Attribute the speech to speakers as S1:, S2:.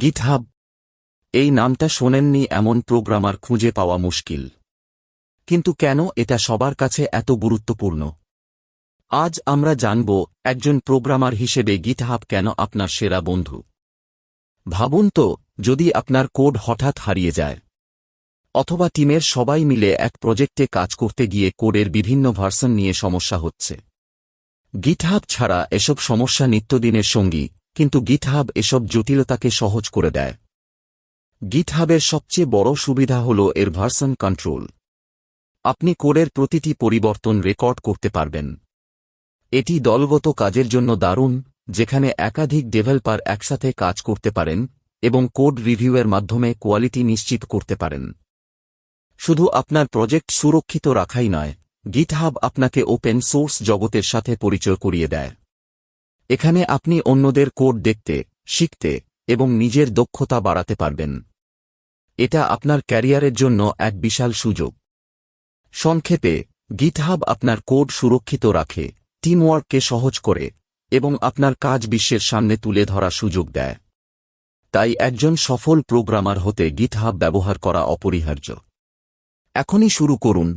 S1: GitHub, এই নামটা শোনেননি এমন প্রোগ্রামার খুঁজে পাওয়া মুশকিল। কিন্তু কেন এটা সবার কাছে এত গুরুত্বপূর্ণ? আজ আমরা জানব একজন প্রোগ্রামার হিসেবে গিটহাব কেন আপনার সেরা বন্ধু। ভাবুন তো, যদি আপনার কোড হঠাৎ হারিয়ে যায়, অথবা টিমের সবাই মিলে এক প্রজেক্টে কাজ করতে গিয়ে কোডের বিভিন্ন ভার্সন নিয়ে সমস্যা হচ্ছে। গিটহাব ছাড়া এসব সমস্যা নিত্যদিনের সঙ্গী, কিন্তু গিটহাব এসব জটিলতাকে সহজ করে দেয়। গিটহাবের সবচেয়ে বড় সুবিধা হল এর ভার্সন কন্ট্রোল। আপনি কোডের প্রতিটি পরিবর্তন রেকর্ড করতে পারবেন। এটি দলগত কাজের জন্য দারুণ, যেখানে একাধিক ডেভেলপার একসাথে কাজ করতে পারেন এবং কোড রিভিউয়ের মাধ্যমে কোয়ালিটি নিশ্চিত করতে পারেন। শুধু আপনার প্রজেক্ট সুরক্ষিত রাখাই নয়, গিটহাব আপনাকে ওপেন সোর্স জগতের সাথে পরিচয় করিয়ে দেয়। এখানে আপনি অন্যদের কোড দেখতে, শিখতে এবং নিজের দক্ষতা বাড়াতে পারবেন। এটা আপনার ক্যারিয়ারের জন্য এক বিশাল সুযোগ। সংক্ষেপে, গিটহাব আপনার কোড সুরক্ষিত রাখে, টিমওয়ার্ককে সহজ করে এবং আপনার কাজ বিশ্বের সামনে তুলে ধরার সুযোগ দেয়। তাই একজন সফল প্রোগ্রামার হতে গিটহাব ব্যবহার করা অপরিহার্য। এখনই শুরু করুন,